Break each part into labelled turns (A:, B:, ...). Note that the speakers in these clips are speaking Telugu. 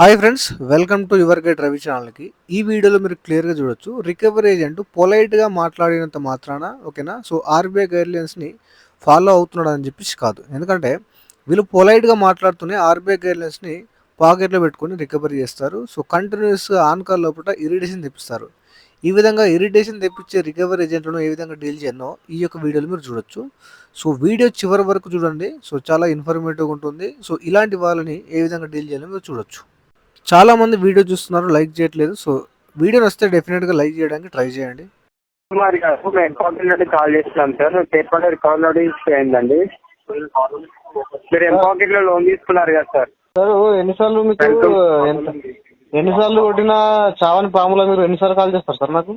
A: Hi friends, welcome to your guide Ravi ఛానల్కి. ఈ వీడియోలో మీరు క్లియర్గా చూడొచ్చు, రికవరీ ఏజెంట్ పొలైట్గా మాట్లాడినంత మాత్రాన ఓకేనా. సో ఆర్బీఐ గైడ్లైన్స్ని ఫాలో అవుతున్నాడు అని చెప్పేసి కాదు. ఎందుకంటే వీళ్ళు పొలైట్గా మాట్లాడుతూనే ఆర్బీఐ గైడ్లైన్స్ని పాకెట్లో పెట్టుకొని రికవరీ చేస్తారు. సో కంటిన్యూస్గా ఆన్ కాల్ లోపల ఇరిటేషన్ తెప్పిస్తారు. ఈ విధంగా ఇరిటేషన్ తెప్పించే రికవరీ ఏజెంట్లను ఏ విధంగా డీల్ చేయనో ఈ యొక్క వీడియోలో మీరు చూడొచ్చు. సో వీడియో చివరి వరకు చూడండి. సో చాలా ఇన్ఫర్మేటివ్గా ఉంటుంది. సో ఇలాంటి వాళ్ళని ఏ విధంగా డీల్ చేయాలో మీరు చూడొచ్చు. చాలామంది వీడియో చూస్తున్నారు, లైక్ చేయట్లేదు. సో వీడియో వస్తే డెఫినెట్గా లైక్ చేయడానికి ట్రై చేయండి.
B: కుమార్ గారు, మేము అకౌంట్ నుండి కాల్ చేస్తున్నాం సార్. పేపర్ రికార్డ్ నోటీస్ అయిందండి. మీరు ఎంపాకెట్ లో లోన్ తీసుకున్నారు కదా సార్.
C: సార్ ఎన్నిసార్లు మీకు ఎన్నిసార్లు కొట్టినా చావని పాములా మీరు ఎన్నిసార్లు కాల్ చేస్తారు సార్ నాకు?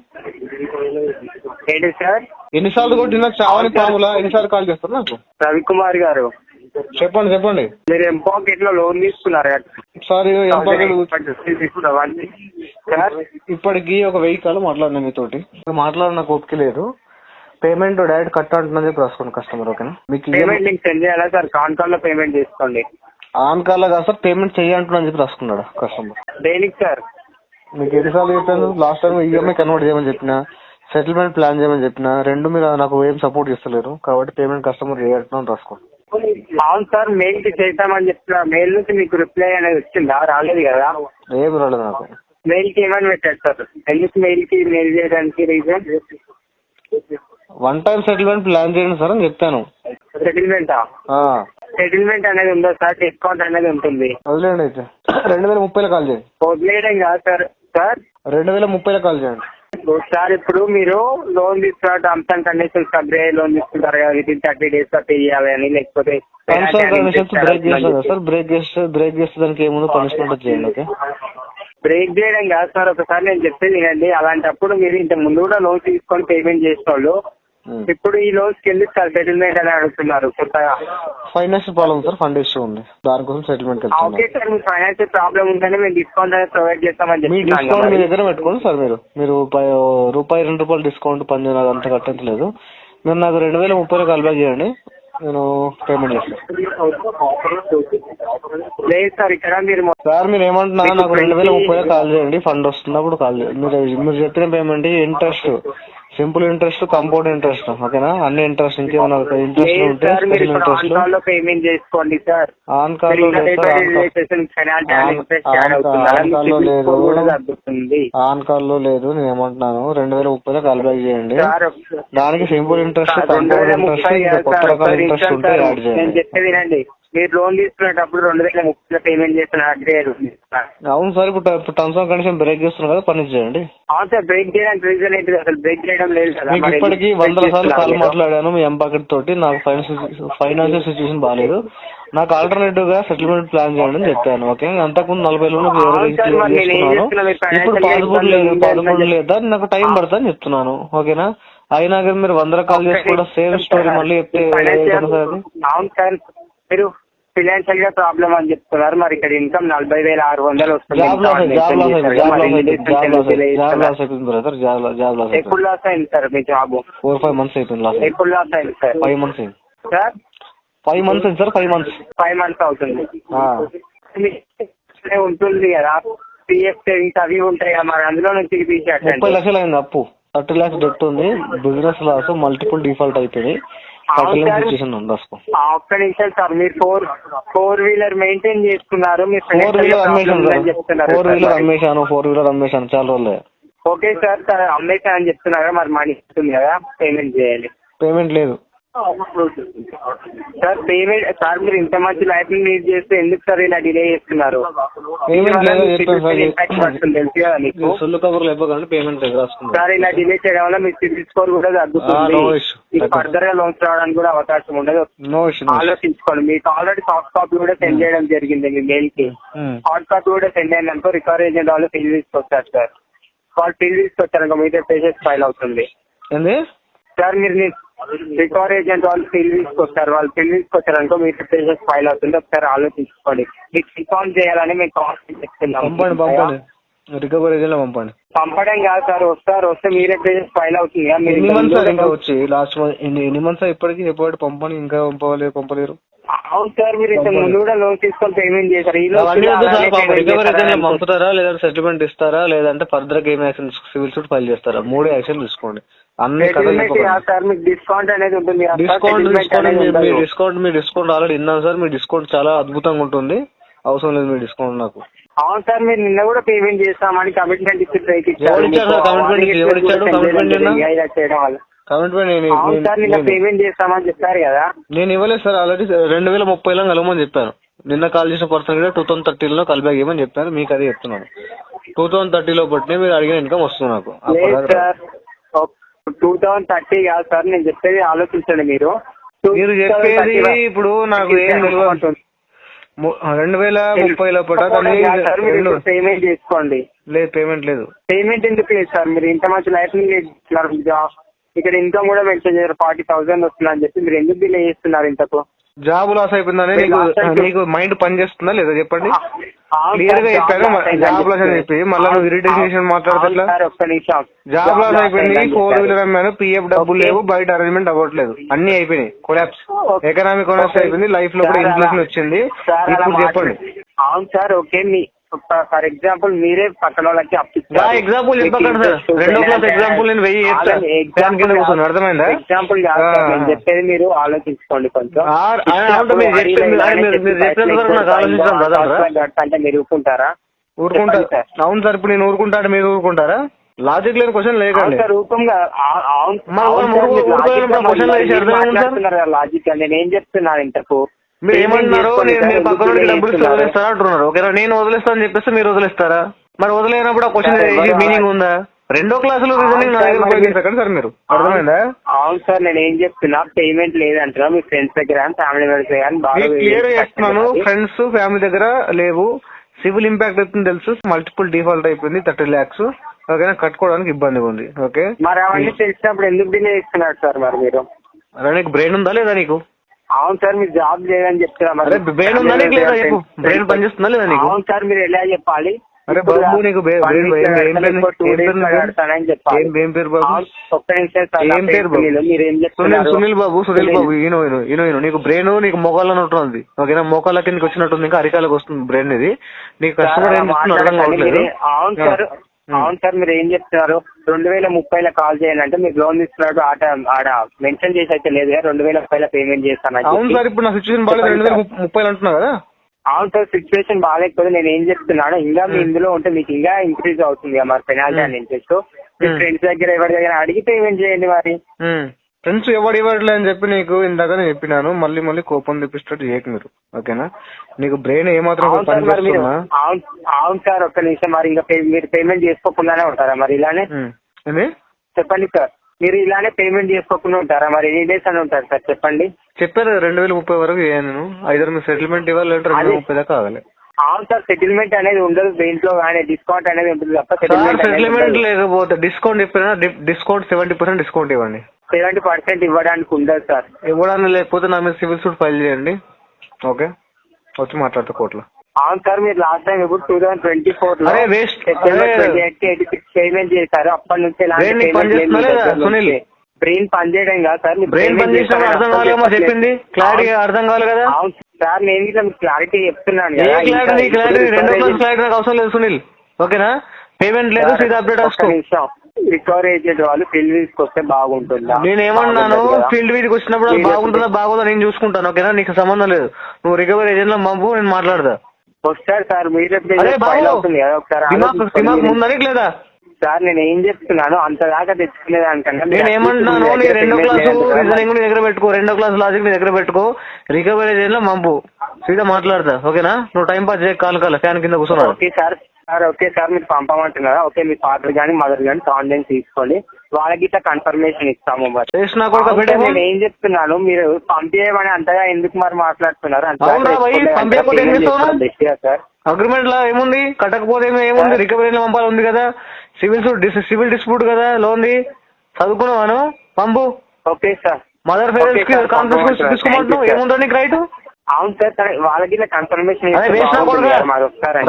B: ఏంటి సార్?
C: ఎన్నిసార్లు కొట్టినా చావని పాములా ఎన్నిసార్లు కాల్ చేస్తారు నాకు?
B: రవికుమార్ గారు
C: చెప్పండి.
B: మీరు ఎంపాకెట్ లో లోన్ తీసుకున్నారు కదా
C: సార్.
B: సార్
C: ఇప్పటికి ఒక 1000 కాలు మాట్లాడినా మీతోటి. మాట్లాడిన ఓపిక లేదు. పేమెంట్ డైరెక్ట్ కట్ అంటున్నది చెప్పి రాసుకోండి కస్టమర్. ఓకేనా? మీకు
B: పేమెంట్ లింక్ సెండ్ చేయాలా సార్? కాన్ కాల్ లో పేమెంట్ చేసుకోండి.
C: ఆన్ కాల్ కాదు సార్, పేమెంట్ చెయ్యంటున్నా చెప్పి రాసుకున్నాడు కస్టమర్.
B: దేనికి సార్?
C: మీకు ఎన్నిసార్లు చెప్పాను? లాస్ట్ టైం ఈఎంఐ కన్వర్ట్ చేయమని చెప్పిన, సెటిల్మెంట్ ప్లాన్ చేయమని చెప్పిన, రెండు మీరు నాకు ఏం సపోర్ట్ చేస్తలేరు కాబట్టి పేమెంట్ కస్టమర్ చేయంటున్నాను రాసుకోండి.
B: అవును సార్, మెయిల్ కి చేద్దామని చెప్తున్నా. మెయిల్ నుంచి మీకు రిప్లై అనేది వచ్చిందా? రాలేదు కదా?
C: ఏం రాలేదు నాకు.
B: మెయిల్ కి ఏమని పెట్టారు సార్? ఎందుకు మెయిల్ కి మెయిల్ చేయడానికి reason?
C: One time settlement plan చేయండి సార్ అని చెప్తాను.
B: సెటిల్మెంటా? సెటిల్మెంట్ అనేది ఉందా సార్? డిస్కౌంట్ అనేది ఉంటుంది.
C: వదిలేండి అయితే 2030లో కాల్ చేయండి.
B: వదిలేయడం కాదు సార్. సార్
C: 2030లో కాల్ చేయండి
B: సార్. ఇప్పుడు మీరు లోన్ తీసుకున్న terms and conditions agree loan తీసుకుంటారు కదా, విత్ ఇన్ 30 days లో పే చేయాలి అని, లేకపోతే
C: టర్మ్స్ అండ్ కండిషన్స్ బ్రేక్ చేస్తారు సార్. బ్రేక్ చేస్తే దానికి ఏముందో పనిష్మెంట్ చేయండి. ఓకే?
B: బ్రేక్ చేయడం కాదు సార్. ఒకసారి నేను చెప్పేది వినండి. అలాంటప్పుడు మీరు ఇంత ముందు కూడా లోన్ తీసుకొని పేమెంట్ చేసిన వాళ్ళు ఇప్పుడు ఈ లోన్స్ కింద సెటిల్మెంట్ అని అడుగుతున్నారు కొత్తగా.
C: Financial problem sir, fund issue ఉంది, దానికోసం సెటిల్మెంట్.
B: ఓకే సార్, మీ ఫైనాన్షియల్ ప్రాబ్లమ్ ఉందని మేము డిస్కౌంట్ అనేది ప్రొవైడ్ చేస్తామని
C: మీ
B: చెప్పి
C: డిస్కౌంట్ మీ దగ్గర పెట్టుకోండి సార్. మీరు రూపాయి 2 రూపాయలు డిస్కౌంట్ పని అంత కట్టలేదు. మీరు నాకు 2030 కాల్ బ్యాక్ చేయండి, నేను పేమెంట్ చేస్తాను.
B: లేదు సార్, ఇక్కడ మీరు
C: సార్ మీరు ఏమంటున్నారు? నాకు 2030 కాల్ చేయండి, ఫండ్ వస్తున్నప్పుడు కాల్ చేయండి. మీరు చెప్పిన payment interest, simple interest, compound interest. ఓకేనా? అన్ని ఇంట్రెస్ట్, ఇంకేమన్నా ఇంట్రెస్ట్ ఉంటే స్పెషల్ ఇంట్రెస్ట్
B: పేమెంట్ చేసుకోండి సార్.
C: ఆన్ కాల్ లో లేదు. ఆన్ కాల్ లో లేదు. నేను ఏమంటున్నాను, 2030 కాల్ బ్యాక్ చేయండి. దానికి సింపుల్ ఇంట్రెస్ట్, కంపౌండ్ ఇంట్రెస్ట్, ఇంకా కొత్త రకాల ఇంట్రెస్ట్ ఉంటే యాడ్ చేయండి.
B: నేను చెప్పేది వినండి. మీరు లోన్ తీసుకునేటప్పుడు 2030 పేమెంట్ చేస్తున్న అగ్రీ.
C: అవును సార్. ఇప్పుడు టర్మ్స్ అండ్ కండిషన్ బ్రేక్ చేస్తున్నారు కదా, పని చేయండి.
B: అవును సార్, బ్రేక్ చేయడానికి రీజన్ ఏంటి? అసలు బ్రేక్ చేయడం లేదు కదా.
C: మీకు ఇప్పటికీ 100 సార్లు కాల్ మాట్లాడాను మీ ఎంపాకెట్ తోటి. నాకు ఫైనాన్షియల్ సిచ్యువేషన్ బాగాలేదు, నాకు ఆల్టర్నేటివ్ గా సెటిల్మెంట్ ప్లాన్ చేయండి అని చెప్పాను. ఓకే? అంతకుముందు 40 లోన్ చేసుకున్నాను. ఇప్పుడు 13 లేదా, నాకు టైం పడుతుంది అని చెప్తున్నాను. ఓకేనా? అయినా కానీ మీరు 100 కాల్ చేసి కూడా సేమ్ స్టోరీ మళ్ళీ చెప్తే.
B: అవును సార్, మీరు ఫైనాన్షియల్ గా ప్రాబ్లం అని చెప్తున్నారు. మరి ఇక్కడ ఇన్కమ్ 40,600 వస్తుంది. ఎప్పుడు లాస్ అయింది సార్ మీ జాబ్?
C: 4-5 months అయిపోయింది.
B: ఎప్పుడు లాస్ అయింది సార్?
C: 5 months అయింది
B: సార్.
C: 5 months అయింది సార్.
B: 5 months అవుతుంది. ఉంటుంది కదా, పిఎఫ్ సేవింగ్స్ అవి ఉంటాయి కదా, మరి అందులో నుంచి తీసేటండి.
C: 30 లక్షలు అయింది అప్పు, 30 lakhs డెట్ ఉంది, బిజినెస్ లాస్, మల్టిపుల్ డిఫాల్ట్ అయిపోయింది.
B: ఒక్క నిమిషం సార్, మీరు ఫోర్ వీలర్ మెయింటైన్ చేసుకున్నారు, మీరు
C: 4 వీలర్ అమ్మేశాను చాలా రోజులే.
B: ఓకే సార్, అమ్మేశాను అని చెప్తున్నారు. మరి మనీ ఇస్తుంది కదా, పేమెంట్ చేయాలి.
C: పేమెంట్ లేదు
B: సార్. పేమెంట్ సార్, మీరు ఇంత మంచి లైఫ్ లీడ్ చేస్తే ఎందుకు సార్ ఇలా డిలే చేస్తున్నారు?
C: పేమెంట్ లేదు
B: సార్. ఇలా డిలే చేయడం వల్ల మీ సిబిల్ స్కోర్ కూడా తగ్గుతుంది. ఫర్దర్ గా లోన్స్ రావడానికి కూడా అవకాశం ఉండదు. ఆలోచించుకోండి. మీకు ఆల్రెడీ సాఫ్ట్ కాపీ కూడా సెండ్ చేయడం జరిగింది మీ మెయిల్ కి. హార్డ్ కాపీ కూడా సెండ్ అయిందనుకో, రికవరీ ఏజెంట్ వాళ్ళు ఫిల్ తీసుకొచ్చారు సార్. వాళ్ళు ఫిల్ తీసుకొచ్చారనుకో మీదే పేజెస్ ఫైల్ అవుతుంది సార్. మీరు రికవరీ ఏజెంట్ వాళ్ళు ఫిల్ తీసుకొచ్చారు, వాళ్ళు ఫిల్ తీసుకొచ్చారనుకో మీదే పేజెస్ ఫైల్ అవుతుంది. ఒకసారి ఆలోచించుకోండి. మీకు ఇన్ఫార్మ్ చేయాలని మేము కాల్ చెప్తున్నాం.
C: రికవరీ ఏజెంట్ పంపండి.
B: పంపడం కాదు సార్, వస్తే మీరే పేజెస్ ఫైల్ అవుతుంది.
C: ఎన్ని మంత్స్ ఇంకా వచ్చి లాస్ట్ ఎన్ని మంత్స్ ఇప్పటికి ఎప్పుడు పంపని ఇంకా పంపలేరు.
B: అవును సార్, మీరు ఇంతకు ముందు కూడా లోన్ తీసుకొని పేమెంట్ చేశారు. ఈ
C: అవన్నీ వద్దు సార్, పాపం రికవరీ అయితే
B: లోన్
C: పంపుతారా లేదంటే సెటిల్మెంట్ ఇస్తారా లేదంటే ఫర్దర్ గా ఏం యాక్షన్ సివిల్ సూట్ ఫైల్ చేస్తారా? 3 యాక్షన్ తీసుకోండి. అన్ని
B: సార్ మీకు డిస్కౌంట్ అనేది ఉంటుంది.
C: మీ డిస్కౌంట్ ఆల్రెడీ ఇన్నాను సార్. మీ డిస్కౌంట్ చాలా అద్భుతంగా ఉంటుంది, అవసరం లేదు మీ డిస్కౌంట్ నాకు.
B: అవును సార్, మీరు నిన్న కూడా పేమెంట్ చేస్తామని కమిట్మెంట్ ఇచ్చి బ్రేక్
C: కమిట్మెంట్
B: పేమెంట్ చేస్తామని చెప్పారు కదా.
C: నేను ఇవ్వలేదు సార్, ఆల్రెడీ 2030లో కలవమని చెప్పాను. నిన్న కాల్ చేసిన పర్సన్ కూడా 2030లో కాల్ బ్యాక్ ఇవ్వమని చెప్పాను. మీకు అదే చెప్తున్నాను. 2030లో బట్టి మీరు అడిగిన ఇన్కమ్ వస్తుంది నాకు.
B: 2030 కాదు సార్, నేను చెప్పేది ఆలోచించండి. మీరు
C: చెప్పేది ఇప్పుడు నాకు ఏం తెలియదు. 2030లో
B: పేమెంట్ చేసుకోండి.
C: లేదు పేమెంట్ లేదు.
B: పేమెంట్ ఎందుకు లేదు సార్? మీరు ఇంత మంచి లైఫ్ ఇక్కడ ఇన్కమ్ కూడా మెన్షన్ చేశారు 40,000 వస్తుందని చెప్పి, మీరు ఎందుకు డిలే చేస్తున్నారు? ఇంతకు
C: జాబ్ లాస్ అయిపోయిందని నీకు మైండ్ పని చేస్తుందా లేదా చెప్పండి. క్లియర్ గా చెప్పాను జాబ్ లాస్ అని చెప్పి, మళ్ళీ నువ్వు ఇరిటేషన్ మాట్లాడుతున్నా. జాబ్ లాస్ అయిపోయింది, 4 వీలర్ అమ్మాను, పిఎఫ్ డబ్బులు లేవు, బయట అరేంజ్మెంట్ అవ్వట్లేదు, అన్ని అయిపోయినాయి, కొలాప్స్, ఎకనామిక్ కొలాప్స్ అయిపోయింది, లైఫ్ లో కూడా ఇన్ఫ్లేషన్ వచ్చింది. ఇప్పుడు చెప్పండి.
B: అవును sir, okay. Me for example మీరే పక్కన వాళ్ళకి
C: ఎగ్జాంపుల్ చెప్పకండి సార్. 2వ క్లాస్ ఎగ్జాంపుల్ నేను వెయ్యి కూర్చొని అర్థమైందా?
B: ఎగ్జాంపుల్ చెప్పేది మీరు ఆలోచించుకోండి కొంచెం. అంటే మీరు ఊరుకుంటారా?
C: అవును సార్, ఇప్పుడు నేను ఊరుకుంటా అంటే మీరు ఊరుకుంటారా? లాజిక్ లేని క్వశ్చన్ లేకండి.
B: లాజిక్ నేను ఏం చెప్తున్నాను ఇంతకు?
C: మీరు ఏమంటున్నారు? మీరు పక్కన డబ్బులు వదిలేస్తారా అంటున్నారు. ఓకేనా, నేను వదిలేస్తా అని చెప్పేస్తే మీరు వదిలేస్తారా? మరి వదిలేనప్పుడు ఆ క్వశ్చన్ మీనింగ్ ఉందా? 2వ క్లాసులో రీజనింగ్ నా దగ్గర ఉపయోగించకండి సార్. మీరు అర్థమైందా?
B: అవును సార్, నేను ఏం చెప్తున్నా, పేమెంట్ లేదంటున్నా, మీ ఫ్రెండ్స్ దగ్గర ఫ్యామిలీ మెంబర్స్ దగ్గర
C: క్లియర్ చేస్తున్నాను. ఫ్రెండ్స్ ఫ్యామిలీ దగ్గర లేవు, సివిల్ ఇంపాక్ట్ అవుతుంది తెలుసు, మల్టిపుల్ డిఫాల్ట్ అయిపోయింది 30 lakhs. ఓకేనా, కట్టుకోవడానికి ఇబ్బందిగా ఉంది. ఓకే,
B: మరి అవన్నీ తెలిసినప్పుడు ఎందుకు డిలే చేస్తున్నారు సార్? మరి మీరు
C: నీకు బ్రెయిన్ ఉందా లేదా నీకు?
B: అవును సార్, మీరు జాబ్ చేయదని చెప్తున్నారు.
C: బ్రెయిన్ ఉందా నీకు లేదా చెప్పు. బ్రెయిన్ పనిచేస్తుందా లేదా నీకు?
B: అవును సార్, మీరు ఎలా చెప్పాలి?
C: అరే బాబు, నీకు ఏం పేరు బాబు? సునీల్ బాబు. ఈయన నీకు బ్రెయిన్ నీకు మోకాళ్ళని ఉంటుంది. ఓకేనా, మోకాళ్ళ కిందకి వచ్చినట్టుంది, ఇంకా అరికాలకు వస్తుంది బ్రెయిన్. ఇది నీకు కస్టమర్ ఏం అర్థం కావట్లేదు.
B: అవును సార్, మీరు ఏం చెప్తున్నారు? 2030లో కాల్ చేయండి అంటే మీరు లోన్ తీసుకున్నట్టు ఆడ మెన్షన్ చేసి అయితే లేదు, 2030లో పేమెంట్ చేస్తాను.
C: అవును సార్, ఇప్పుడు నా సిచ్యువేషన్ బాగాలేదు, 2030 అంటున్నా కదా.
B: అవును సార్, సిచ్యువేషన్ బాగాలేకపోతే నేను ఏం చెప్తున్నాను, ఇంకా మీ ఇందులో ఉంటే మీకు ఇంకా ఇంక్రీజ్ అవుతుంది మరి penalty and interest. Me friends దగ్గర ఎవరి దగ్గర అడిగి పేమెంట్ చేయండి. మరి
C: ఫ్రెండ్స్ ఎవరు ఇవ్వట్లే అని చెప్పి నీకు ఇందాక నేను చెప్పినాను. మళ్ళీ కోపం తెప్పిస్తట్టు చేయకు మీరు. ఓకేనా, నీకు బ్రెయిన్ ఏమాత్రం పనిచేస్తున్నా?
B: అవును సార్, ఒక్క నిమిషం. మరి ఇంకా మీరు పేమెంట్ చేసుకోకుండానే ఉంటారా మరి ఇలానే? చెప్పండి సార్, మీరు ఇలానే పేమెంట్ చేసుకోకుండా ఉంటారా? మరి ఎన్ని డేస్ అని ఉంటారు సార్ చెప్పండి?
C: చెప్పారు 2030 వరకు నేను 5 మీరు సెటిల్మెంట్ ఇవ్వాలి, 2030 దాకా కావాలి.
B: అవును సార్, సెటిల్మెంట్ అనేది ఉండదు దీంట్లో, కానీ డిస్కౌంట్ అనేది ఉంటుంది తప్ప
C: సెటిల్మెంట్ లేకపోతే డిస్కౌంట్ చెప్పినా డిస్కౌంట్ 70% డిస్కౌంట్ ఇవ్వండి.
B: 70% ఇవ్వడానికి ఉండదు సార్.
C: ఇవ్వడానికి లేకపోతే నా మీద సివిల్ సూట్ ఫైల్ చేయండి. ఓకే, వచ్చి మాట్లాడతా కోర్టులో.
B: అవును సార్, మీరు లాస్ట్ టైం ఇప్పుడు 2024లో పేమెంట్ చేశారు. అప్పటి నుంచి బ్రెయిన్ పనిచేయడం కాదు సార్.
C: బ్రెయిన్ పనిచేసిన అర్థం కాలేమో చెప్పింది, క్లారిటీ అర్థం కావాలి కదా.
B: అవును సార్, నేను ఇట్లా క్లారిటీ చెప్తున్నాను.
C: క్లారిటీ 2వ క్లాస్ క్లారిటీ నాకు అవసరం లేదు సునీల్. ఓకేనా, పేమెంట్ లేదు, సీదా అప్డేట్ వస్తాం.
B: రికవరీ ఏజెంట్ వాళ్ళు ఫీల్డ్ విజిట్కి వస్తే బాగుంటుందా?
C: నేను ఏమన్నాను, ఫీల్డ్ విజిట్కి వచ్చినప్పుడు బాగుంటుందా బాగుందా నేను చూసుకుంటాను. ఓకేనా, నీకు సంబంధం లేదు. నువ్వు రికవరీ ఏజెంట్ లో పంపు, నేను మాట్లాడదా.
B: వస్తారు సార్, మీరు
C: ముందని లేదా
B: సార్? నేను ఏం చెప్తున్నాను, అంత దాకా తెచ్చుకునేదానికన్నా
C: నేను ఏమంటున్నాను, నీ 2వ క్లాసు రీజనింగ్ నీ దగ్గర పెట్టుకో, 2వ క్లాస్ లాజిక్ నీ దగ్గర పెట్టుకో, రికవరీ ఏజెంట్ లో పంపు, సీదా మాట్లాడతా. ఓకేనా, నువ్వు టైం పాస్ చేయ, కాలు ఫ్యాన్ కింద కూర్చున్నాడు.
B: ఓకే సార్, ఓకే సార్, మీరు పంపమంటున్నారా? ఓకే, మీ ఫాదర్ కానీ మదర్ కానీ ఆన్లైన్ తీసుకోండి, వాళ్ళకి ఇట్లా కన్ఫర్మేషన్ ఇస్తాము. మరి నేను ఏం చెప్తున్నాను, మీరు పంపించమని అంతగా ఎందుకు మరి మాట్లాడుతున్నారు? సార్
C: అగ్రిమెంట్ లో ఏముంది, కట్టకపోతే ఏముంది, రికవరీలో పంపాలి ఉంది కదా, సివిల్ డిస్ప్యూట్ కదా, లోన్ది చదువుకున్నావాను, పంపు.
B: ఓకే సార్,
C: మదర్ పేరెంట్స్ కి కాన్ఫరెన్స్ తీసుకోమంటున్నావు, ఏముందో నీకు రైట్?
B: అవును సార్, వాళ్ళకి కన్ఫర్మేషన్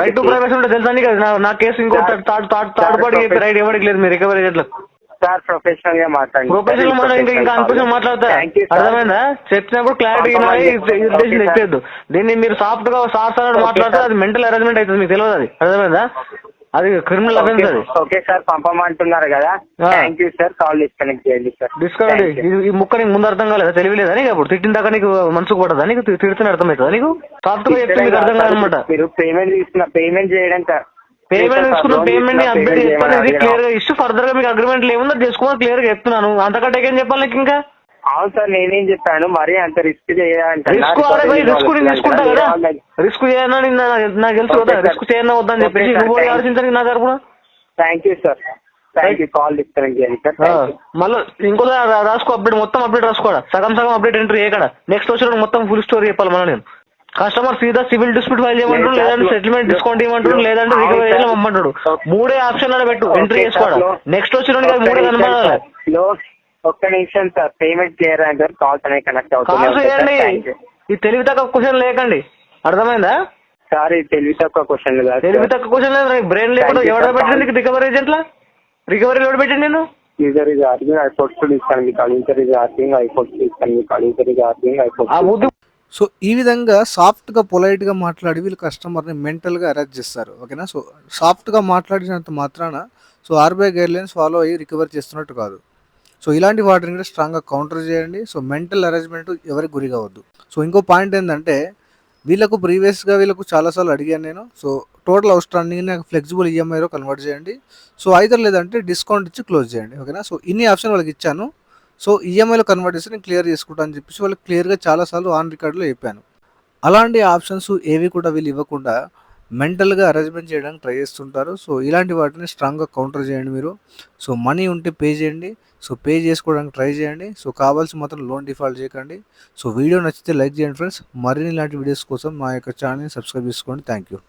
C: రైట్ టు ప్రైవసీ ఉంటే తెలుసా నీకు? నా కేసు ఇంకో థర్డ్ పార్టీ రైట్ ఎవరికి లేదు మీ రికవరీ ఏజెంట్లకు.
B: సార్ ప్రొఫెషనల్ గా మాట్లాడండి.
C: ప్రొఫెషనల్ మాట ఇంకా అన్ప్రొఫెషనల్ మాట్లాడతా, అర్థమైందా? చెప్పినప్పుడు క్లారిటీ ఉద్దేశం చెప్పేద్దు. దీన్ని మీరు సాఫ్ట్ గా సార్ మాట్లాడితే అది మెంటల్ అరేంజ్మెంట్ అవుతుంది, మీకు తెలియదు అది, అర్థమైందా? అది క్రిమినల్ అఫెన్స్ అది.
B: ఓకే సార్ పంపమంటున్నారు కదా, thank you sir. Call disconnect చేయండి సార్.
C: డిస్కనెక్ట్. ఈ ముక్క నీకు ముందు అర్థం కాలేదా? తెలియలేదా నీకు? అప్పుడు తిట్టిన దాకా నీకు మనసుకు పడదా? నీకు తిడుతున్న అర్థమవుతుందా నీకు? సాఫ్ట్ గా చెప్తే మీకు అర్థం కాదనమాట.
B: మీరు పేమెంట్ చేయడం
C: పేమెంట్ తీసుకున్న పేమెంట్ ని అప్డేట్ చెప్పాను, క్లియర్ గా ఇష్యూ. ఫర్దర్ గా మీకు అగ్రిమెంట్ ఏముందో చేసుకోమని క్లియర్ గా చెప్తున్నాను. అంతకంటే ఏం చెప్పాలి నీకు ఇంకా?
B: అవును సార్, నేనేం చెప్పాను, మరీ అంత రిస్క్ చేయాలంటే
C: రిస్క్ నేను తీసుకుంటా కదా, రిస్క్ చేయాలని నాకు తెలుసు కదా, రిస్క్ చేయనా వద్దని చెప్పేసి నువ్వు ఆలోచించడానికి నా తరపున.
B: Thank you sir, thank you. Call disconnect చేయండి సార్.
C: మళ్ళీ ఇంకో రాసుకో, అప్డేట్ మొత్తం అప్డేట్ రాసుకోడా, సగం అప్డేట్ ఎంట్రీ చేయకడా. నెక్స్ట్ వచ్చిన మొత్తం ఫుల్ స్టోరీ చెప్పాలి మళ్ళీ నేను. కస్టమర్ సీదా సివిల్ డిస్ప్యూట్ ఫైల్ చేయమంటాడు, లేదంటే సెటిల్మెంట్ డిస్కౌంట్ ఇవ్వమంటాడు, లేదంటే రికవరీ చేయమంటాడు. 3 ఆప్షన్లు పెట్టు, ఎంట్రీ చేసుకోవడం. నెక్స్ట్ వచ్చిన 3 కనబడాలి.
B: ఒక్క నిమిషం సార్, పేమెంట్ క్లియర్ అంటే కాల్స్ అనేవి కనెక్ట్ అవుతుంది.
C: ఈ తెలివి తక్కువ క్వశ్చన్ లేకండి, అర్థమైందా?
B: సార్ ఇది తెలివి తక్కువ క్వశ్చన్ లేదు,
C: తెలివి తక్కువ క్వశ్చన్ లేదు. బ్రెయిన్ లేకుండా ఎవడ పెట్టండి రికవరీ ఏజెంట్లా? రికవరీ ఎవడ పెట్టండి నేను?
B: User is arguing, I force to disconnect me call. User is arguing, I force to disconnect me call. User is arguing, I force.
A: So ఈ విధంగా సాఫ్ట్గా పొలైట్గా మాట్లాడి వీళ్ళు కస్టమర్ని మెంటల్గా అరెస్ట్ చేస్తారు, ఓకేనా? సో సాఫ్ట్గా మాట్లాడినంత మాత్రాన సో ఆర్బీఐ గైడ్లైన్స్ ఫాలో అయ్యి రికవర్ చేస్తున్నట్టు కాదు. సో ఇలాంటి వాటిని కూడా స్ట్రాంగ్గా కౌంటర్ చేయండి. సో మెంటల్ అరేంజ్మెంట్ ఎవరికి గురి కావద్దు. సో ఇంకో పాయింట్ ఏంటంటే వీళ్ళకు ప్రీవియస్గా వీళ్ళకు చాలాసార్లు అడిగాను నేను. సో టోటల్ అవుట్ స్టాండింగ్ నాకు ఫ్లెక్సిబుల్ ఈఎంఐలో కన్వర్ట్ చేయండి, సో అయితే లేదంటే డిస్కౌంట్ ఇచ్చి క్లోజ్ చేయండి, ఓకేనా? సో ఇన్ని ఆప్షన్ వాళ్ళకి ఇచ్చాను. సో ఈఎంఐలో కన్వర్ట్ చేసి నేను క్లియర్ చేసుకుంటాను అని చెప్పేసి వాళ్ళకి క్లియర్గా చాలాసార్లు ఆన్ రికార్డులో చెప్పాను. అలాంటి ఆప్షన్స్ ఏవి కూడా వీళ్ళు ఇవ్వకుండా మెంటల్గా అరేంజ్మెంట్ చేయడానికి ట్రై చేస్తుంటారు. సో ఇలాంటి వాటిని స్ట్రాంగ్గా కౌంటర్ చేయండి మీరు. సో మనీ ఉంటే పే చేయండి, సో పే చేసుకోవడానికి ట్రై చేయండి. సో కావాల్సి మాత్రం లోన్ డిఫాల్ట్ చేయకండి. సో వీడియో నచ్చితే లైక్ చేయండి ఫ్రెండ్స్. మరిన్ని ఇలాంటి వీడియోస్ కోసం మా యొక్క ఛానల్ని సబ్స్క్రైబ్ చేసుకోండి. Thank you.